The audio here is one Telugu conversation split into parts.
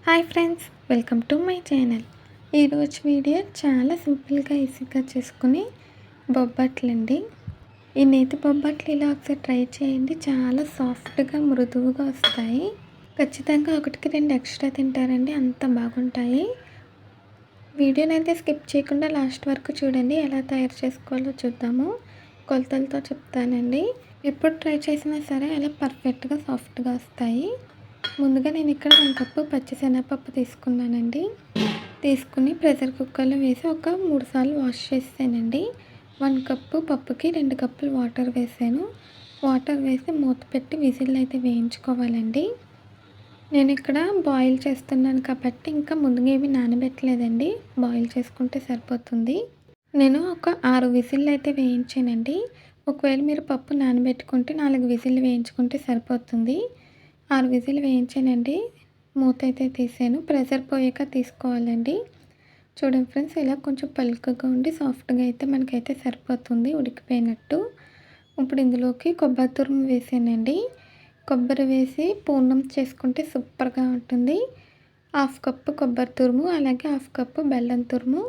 Hi friends, welcome to my channel. ఈరోజు వీడియో చాలా సింపుల్గా ఈజీగా చేసుకుని బొబ్బట్లండి. ఈ నేతి బొబ్బట్లు ఇలా ఒకసారి ట్రై చేయండి. చాలా సాఫ్ట్గా మృదువుగా వస్తాయి. ఖచ్చితంగా ఒకటికి రెండు ఎక్స్ట్రా తింటారండి, అంత బాగుంటాయి. వీడియోనైతే స్కిప్ చేయకుండా లాస్ట్ వరకు చూడండి. ఎలా తయారు చేసుకోవాలో చూద్దాము. కొలతలతో చెప్తానండి. ఎప్పుడు ట్రై చేసినా సరే అలా పర్ఫెక్ట్గా సాఫ్ట్గా వస్తాయి. ముందుగా నేను ఇక్కడ 1 కప్పు పచ్చిశనగపప్పు తీసుకున్నానండి. తీసుకుని ప్రెషర్ కుక్కర్లో వేసి ఒక 3 సార్లు వాష్ చేసానండి. 1 కప్పు పప్పుకి 2 కప్పులు వాటర్ వేసాను. వాటర్ వేసి మూత పెట్టి విజిల్ అయితే వేయించుకోవాలండి. నేను ఇక్కడ బాయిల్ చేస్తున్నాను కాబట్టి ఇంకా ముందుగా ఏమి నానబెట్టలేదండి. బాయిల్ చేసుకుంటే సరిపోతుంది. నేను ఒక 6 విజిల్లు అయితే వేయించానండి. ఒకవేళ మీరు పప్పు నానబెట్టుకుంటే 4 విజిల్లు వేయించుకుంటే సరిపోతుంది. 6 విజిల్ వేయించానండి. మూత అయితే తీసాను. ప్రెషర్ పోయాక తీసుకోవాలండి. చూడండి ఫ్రెండ్స్, ఇలా కొంచెం పలుకగా ఉండి సాఫ్ట్గా అయితే మనకైతే సరిపోతుంది, ఉడికిపోయినట్టు. ఇప్పుడు ఇందులోకి కొబ్బరి తురుము వేసానండి. కొబ్బరి వేసి పూర్ణం చేసుకుంటే సూపర్గా ఉంటుంది. 1/2 కప్పు కొబ్బరి తురుము, అలాగే 1/2 కప్పు బెల్లం తురుము,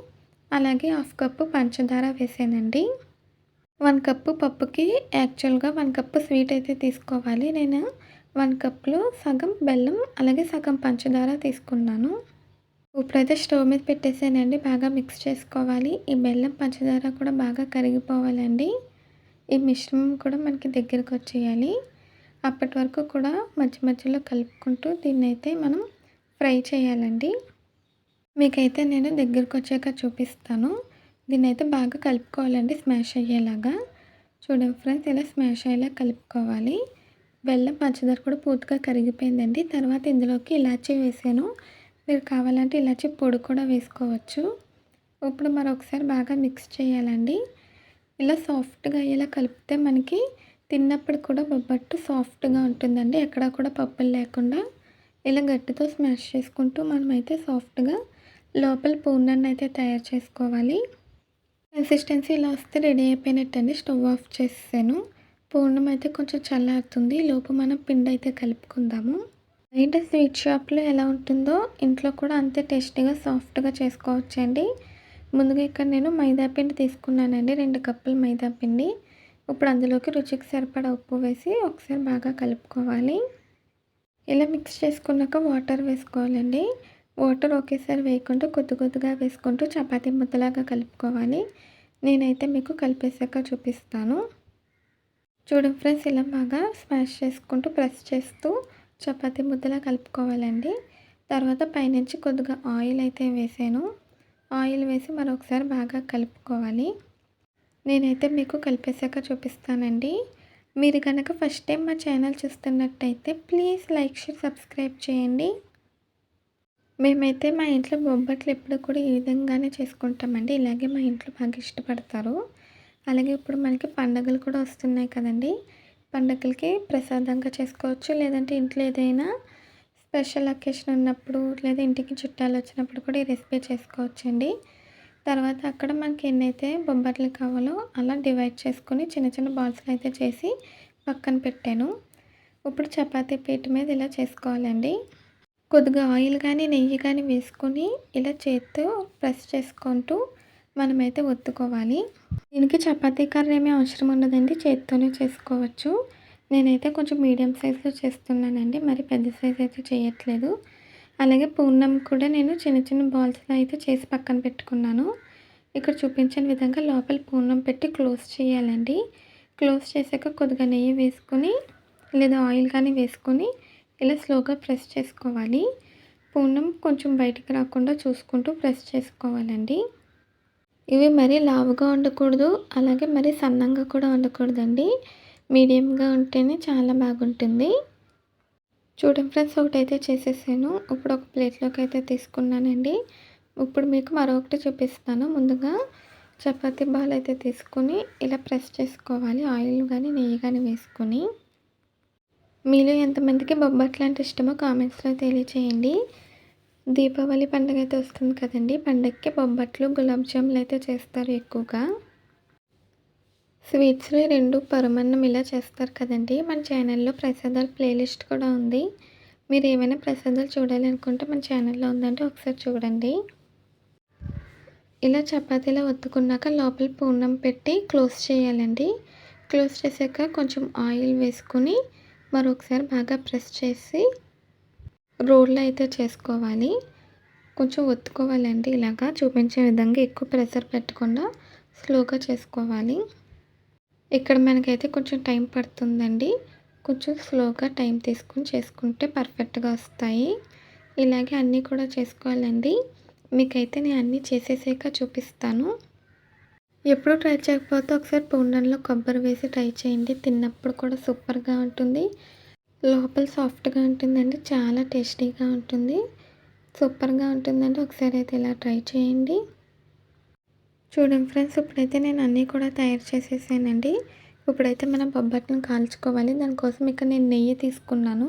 అలాగే 1/2 కప్పు పంచదార వేసానండి. 1 కప్పు పప్పుకి యాక్చువల్గా 1 కప్పు స్వీట్ అయితే తీసుకోవాలి. నేను 1 కప్లో సగం బెల్లం అలాగే సగం పంచదార తీసుకున్నాను. ఇప్పుడైతే స్టవ్ మీద పెట్టేసానండి. బాగా మిక్స్ చేసుకోవాలి. ఈ బెల్లం పంచదార కూడా బాగా కరిగిపోవాలండి. ఈ మిశ్రమం కూడా మనకి దగ్గరకు వచ్చేయాలి. అప్పటి వరకు కూడా మధ్య మధ్యలో కలుపుకుంటూ దీన్నైతే మనం ఫ్రై చేయాలండి. మీకైతే నేను దగ్గరకు వచ్చాక చూపిస్తాను. దీన్నైతే బాగా కలుపుకోవాలండి, స్మాష్ అయ్యేలాగా. చూడండి ఫ్రెండ్స్, ఇలా స్మాష్ అయ్యేలా కలుపుకోవాలి. బెల్లం పంచదార కూడా పూర్తిగా కరిగిపోయిందండి. తర్వాత ఇందులోకి ఇలాచీ వేసాను. మీరు కావాలంటే ఇలాచీ పొడి కూడా వేసుకోవచ్చు. ఇప్పుడు మరొకసారి బాగా మిక్స్ చేయాలండి. ఇలా సాఫ్ట్గా ఇలా కలిపితే మనకి తిన్నప్పుడు కూడా బొబ్బట్టు సాఫ్ట్గా ఉంటుందండి. ఎక్కడ కూడా పప్పులు లేకుండా ఇలా గట్టితో స్మాష్ చేసుకుంటూ మనమైతే సాఫ్ట్గా లోపల పూర్ణాన్ని అయితే తయారు చేసుకోవాలి. కన్సిస్టెన్సీ ఇలా వస్తే రెడీ అయిపోయినట్టండి. స్టవ్ ఆఫ్ చేసాను. పూర్ణం అయితే కొంచెం చల్లారుతుంది. లోపు మనం పిండి అయితే కలుపుకుందాము. బయట స్వీట్ షాప్లో ఎలా ఉంటుందో ఇంట్లో కూడా అంతే టేస్టీగా సాఫ్ట్గా చేసుకోవచ్చండి. ముందుగా ఇక్కడ నేను మైదా పిండి తీసుకున్నానండి. 2 కప్పులు మైదా పిండి. ఇప్పుడు అందులోకి రుచికి సరిపడా ఉప్పు వేసి ఒకసారి బాగా కలుపుకోవాలి. ఇలా మిక్స్ చేసుకున్నాక వాటర్ వేసుకోవాలండి. వాటర్ ఒకేసారి వేయకుండా కొద్ది కొద్దిగా వేసుకుంటూ చపాతీ ముద్దలాగా కలుపుకోవాలి. నేనైతే మీకు కలిపేసాక చూపిస్తాను. చూడండి ఫ్రెండ్స్, ఇలా బాగా స్మాష్ చేసుకుంటూ ప్రెస్ చేస్తూ చపాతీ ముద్దలా కలుపుకోవాలండి. తర్వాత పైనుంచి కొద్దిగా ఆయిల్ అయితే వేసాను. ఆయిల్ వేసి మరొకసారి బాగా కలుపుకోవాలి. నేనైతే మీకు కలిపేసాక చూపిస్తానండి. మీరు కనుక ఫస్ట్ టైం మా ఛానల్ చూస్తున్నట్టయితే ప్లీజ్ లైక్, షేర్, సబ్స్క్రైబ్ చేయండి. మేమైతే మా ఇంట్లో బొబ్బట్లు ఎప్పుడు కూడా ఈ విధంగానే చేసుకుంటామండి. ఇలాగే మా ఇంట్లో బాగా ఇష్టపడతారు. అలాగే ఇప్పుడు మనకి పండుగలు కూడా వస్తున్నాయి కదండి. పండుగలకి ప్రసాదంగా చేసుకోవచ్చు, లేదంటే ఇంట్లో ఏదైనా స్పెషల్ అకేషన్ ఉన్నప్పుడు లేదా ఇంటికి చుట్టాలు వచ్చినప్పుడు కూడా ఈ రెసిపీ చేసుకోవచ్చండి. తర్వాత అక్కడ మనకి ఎన్నైతే బొబ్బట్లు కావాలో అలా డివైడ్ చేసుకొని చిన్న చిన్న బాల్స్లు అయితే చేసి పక్కన పెట్టాను. ఇప్పుడు చపాతీ పీట మీద ఇలా చేసుకోవాలండి. కొద్దిగా ఆయిల్ కానీ నెయ్యి కానీ వేసుకొని ఇలా చేత్తో ప్రెస్ చేసుకుంటూ మనమైతే ఒత్తుకోవాలి. దీనికి చపాతీ కర్ర ఏమీ అవసరం ఉండదండి, చేత్తోనే చేసుకోవచ్చు. నేనైతే కొంచెం మీడియం సైజులో చేస్తున్నానండి, మరి పెద్ద సైజు అయితే చేయట్లేదు. అలాగే పూర్ణం కూడా నేను చిన్న చిన్న బాల్స్లో అయితే చేసి పక్కన పెట్టుకున్నాను. ఇక్కడ చూపించిన విధంగా లోపల పూర్ణం పెట్టి క్లోజ్ చేయాలండి. క్లోజ్ చేశాక కొద్దిగా నెయ్యి వేసుకొని లేదా ఆయిల్ కానీ వేసుకొని ఇలా స్లోగా ప్రెస్ చేసుకోవాలి. పూర్ణం కొంచెం బయటికి రాకుండా చూసుకుంటూ ప్రెస్ చేసుకోవాలండి. ఇవి మరీ లావుగా ఉండకూడదు, అలాగే మరీ సన్నంగా కూడా ఉండకూడదండి. మీడియంగా ఉంటేనే చాలా బాగుంటుంది. చూడండి ఫ్రెండ్స్, ఒకటైతే చేసేసాను. ఇప్పుడు ఒక ప్లేట్లోకి అయితే తీసుకున్నానండి. ఇప్పుడు మీకు మరొకటి చూపిస్తాను. ముందుగా చపాతీ బాల్ అయితే తీసుకొని ఇలా ప్రెస్ చేసుకోవాలి. ఆయిల్ కానీ నెయ్యి కానీ వేసుకొని. మీలో ఎంతమందికి బొబ్బట్లు అంటే ఇష్టమో కామెంట్స్లో తెలియచేయండి. దీపావళి పండుగ అయితే వస్తుంది కదండి. పండగకి బొబ్బట్లు, గులాబ్ జాములు అయితే చేస్తారు ఎక్కువగా. స్వీట్స్లో 2 పరమాన్నం ఇలా చేస్తారు కదండి. మన ఛానల్లో ప్రసాదాల ప్లేలిస్ట్ కూడా ఉంది. మీరు ఏమైనా ప్రసాదాలు చూడాలి అనుకుంటే మన ఛానల్లో ఉందండి, ఒకసారి చూడండి. ఇలా చపాతీలా ఒత్తుకున్నాక లోపల పూర్ణం పెట్టి క్లోజ్ చేయాలండి. క్లోజ్ చేశాక కొంచెం ఆయిల్ వేసుకొని మరొకసారి బాగా ప్రెస్ చేసి రోల్లో అయితే చేసుకోవాలి. కొంచెం ఒత్తుకోవాలండి, ఇలాగా చూపించే విధంగా ఎక్కువ ప్రెషర్ పెట్టకుండా స్లోగా చేసుకోవాలి. ఇక్కడ మనకైతే కొంచెం టైం పడుతుందండి. కొంచెం స్లోగా టైం తీసుకుని చేసుకుంటే పర్ఫెక్ట్గా వస్తాయి. ఇలాగే అన్నీ కూడా చేసుకోవాలండి. మీకైతే నేను అన్నీ చేసేసాక చూపిస్తాను. ఎప్పుడు ట్రై చేయకపోతే ఒకసారి పూర్ణంలో కొబ్బరి వేసి ట్రై చేయండి. తిన్నప్పుడు కూడా సూపర్గా ఉంటుంది. లోపల సాఫ్ట్గా ఉంటుందండి, చాలా టేస్టీగా ఉంటుంది, సూపర్గా ఉంటుందండి. ఒకసారి అయితే ఇలా ట్రై చేయండి. చూడండి ఫ్రెండ్స్, ఇప్పుడైతే నేను అన్నీ కూడా తయారు చేసేసానండి. ఇప్పుడైతే మనం బొబ్బట్లను కాల్చుకోవాలి. దానికోసం ఇక్కడ నేను నెయ్యి తీసుకున్నాను.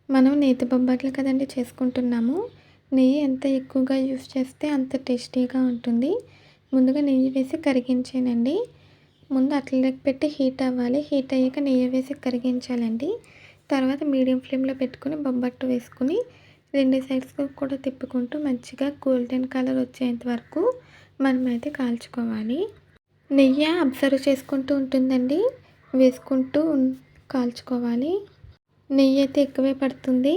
మనం నేతి బొబ్బట్లు కదండి చేసుకుంటున్నాము. నెయ్యి ఎంత ఎక్కువగా యూస్ చేస్తే అంత టేస్టీగా ఉంటుంది. ముందుగా నెయ్యి వేసి కరిగించానండి. ముందు అట్లకి పెట్టి హీట్ అవ్వాలి. హీట్ అయ్యాక నెయ్యి వేసి కరిగించాలండి. తర్వాత మీడియం ఫ్లేమ్లో పెట్టుకుని బొబ్బట్టు వేసుకుని రెండు సైడ్స్ కూడా తిప్పుకుంటూ మంచిగా గోల్డెన్ కలర్ వచ్చేంత వరకు మనమైతే కాల్చుకోవాలి. నెయ్యి అబ్జర్వ్ చేసుకుంటూ ఉంటుందండి, వేసుకుంటూ కాల్చుకోవాలి. నెయ్యి అయితే ఎక్కువే పడుతుంది.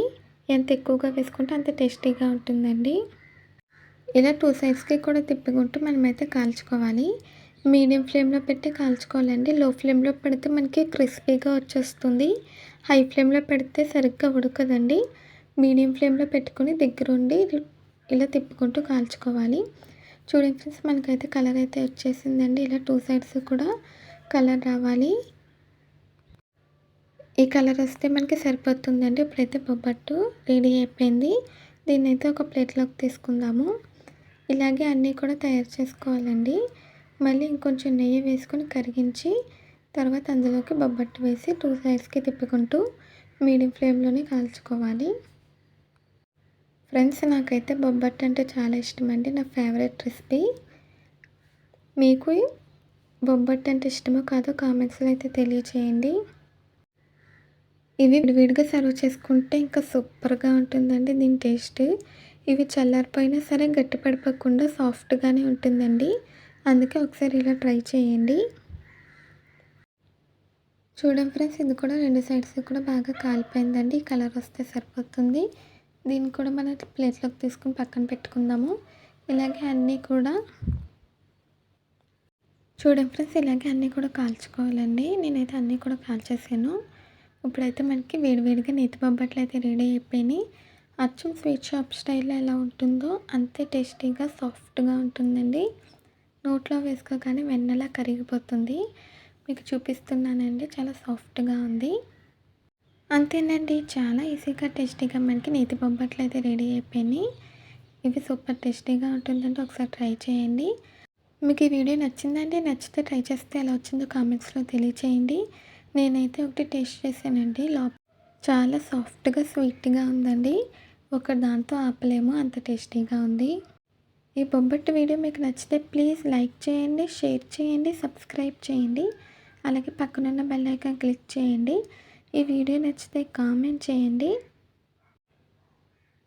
ఎంత ఎక్కువగా వేసుకుంటే అంత టేస్టీగా ఉంటుందండి. ఇలా టూ సైడ్స్కి కూడా తిప్పుకుంటూ మనమైతే కాల్చుకోవాలి. మీడియం ఫ్లేమ్లో పెట్టి కాల్చుకోవాలండి. లో ఫ్లేమ్లో పెడితే మనకి క్రిస్పీగా వచ్చేస్తుంది. హై ఫ్లేమ్లో పెడితే సరిగ్గా ఉడకదండి. మీడియం ఫ్లేమ్లో పెట్టుకుని దగ్గరుండి ఇలా తిప్పుకుంటూ కాల్చుకోవాలి. చూడండి ఫ్రెండ్స్, మనకైతే కలర్ అయితే వచ్చేసిందండి. ఇలా టూ సైడ్స్ కూడా కలర్ రావాలి. ఈ కలర్ వస్తే మనకి సరిపోతుందండి. ఇప్పుడైతే బొబ్బట్టు రెడీ అయిపోయింది. దీన్ని అయితే ఒక ప్లేట్లోకి తీసుకుందాము. ఇలాగే అన్నీ కూడా తయారు చేసుకోవాలండి. మళ్ళీ ఇంకొంచెం నెయ్యి వేసుకొని కరిగించి తర్వాత అందులోకి బొబ్బట్టు వేసి టూ సైడ్స్కి తిప్పుకుంటూ మీడియం ఫ్లేమ్లోనే కాల్చుకోవాలి. ఫ్రెండ్స్, నాకైతే బొబ్బట్టు అంటే చాలా ఇష్టం అండి, నా ఫేవరెట్ రెసిపీ. మీకు బొబ్బట్టు అంటే ఇష్టమో కాదో కామెంట్స్లో అయితే తెలియచేయండి. ఇవి విడివిడిగా సర్వ్ చేసుకుంటే ఇంకా సూపర్గా ఉంటుందండి దీని టేస్ట్. ఇవి చల్లారిపోయినా సరే గట్టి పడిపోకుండా సాఫ్ట్గానే ఉంటుందండి. అందుకే ఒకసారి ఇలా ట్రై చేయండి. చూడండి ఫ్రెండ్స్, ఇది కూడా రెండు సైడ్స్ కూడా బాగా కాలిపోయిందండి. ఈ కలర్ వస్తే సరిపోతుంది. దీన్ని కూడా మనం ప్లేట్లోకి తీసుకుని పక్కన పెట్టుకుందాము. ఇలాగే అన్నీ కూడా చూడండి ఫ్రెండ్స్, ఇలాగే అన్నీ కూడా కాల్చుకోవాలండి. నేనైతే అన్నీ కూడా కాల్చేసాను. ఇప్పుడైతే మనకి వేడివేడిగా నేతి బొబ్బట్లు అయితే రెడీ అయిపోయినాయి. అచ్చం స్వీట్ షాప్ స్టైల్లో ఎలా ఉంటుందో అంతే టేస్టీగా సాఫ్ట్గా ఉంటుందండి. నోట్లో వేసుకోగానే వెన్నలా కరిగిపోతుంది. మీకు చూపిస్తున్నానండి, చాలా సాఫ్ట్గా ఉంది. అంతేనండి, చాలా ఈజీగా టేస్టీగా మనకి నేతి బొబ్బట్లు అయితే రెడీ అయిపోయినాయి. ఇవి సూపర్ టేస్టీగా ఉంటుందండి, ఒకసారి ట్రై చేయండి. మీకు ఈ వీడియో నచ్చిందండి? నచ్చితే ట్రై చేస్తే ఎలా వచ్చిందో కామెంట్స్లో తెలియచేయండి. నేనైతే ఒకటి టేస్ట్ చేశానండి. చాలా సాఫ్ట్గా స్వీట్గా ఉందండి. ఒక దాంతో ఆపలేము, అంత టేస్టీగా ఉంది. ఈ బొబ్బట్టు వీడియో మీకు నచ్చితే ప్లీజ్ లైక్ చేయండి, షేర్ చేయండి, సబ్స్క్రైబ్ చేయండి. అలాగే పక్కనున్న బెల్ ఐకాన్ క్లిక్ చేయండి. ఈ వీడియో నచ్చితే కామెంట్ చేయండి.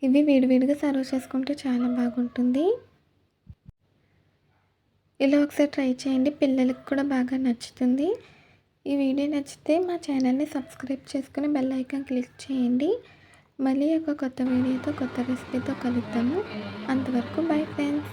ఇవి విడివిడిగా సర్వ్ చేసుకుంటే చాలా బాగుంటుంది. ఇలా ఒకసారి ట్రై చేయండి, పిల్లలకు కూడా బాగా నచ్చుతుంది. ఈ వీడియో నచ్చితే మా ఛానల్ని సబ్స్క్రైబ్ చేసుకుని బెల్ ఐకాన్ క్లిక్ చేయండి. మళ్ళీ ఒక కొత్త వీడియోతో కొత్త రెసిపీతో కలుద్దాము. అంతవరకు బై ఫ్రెండ్స్.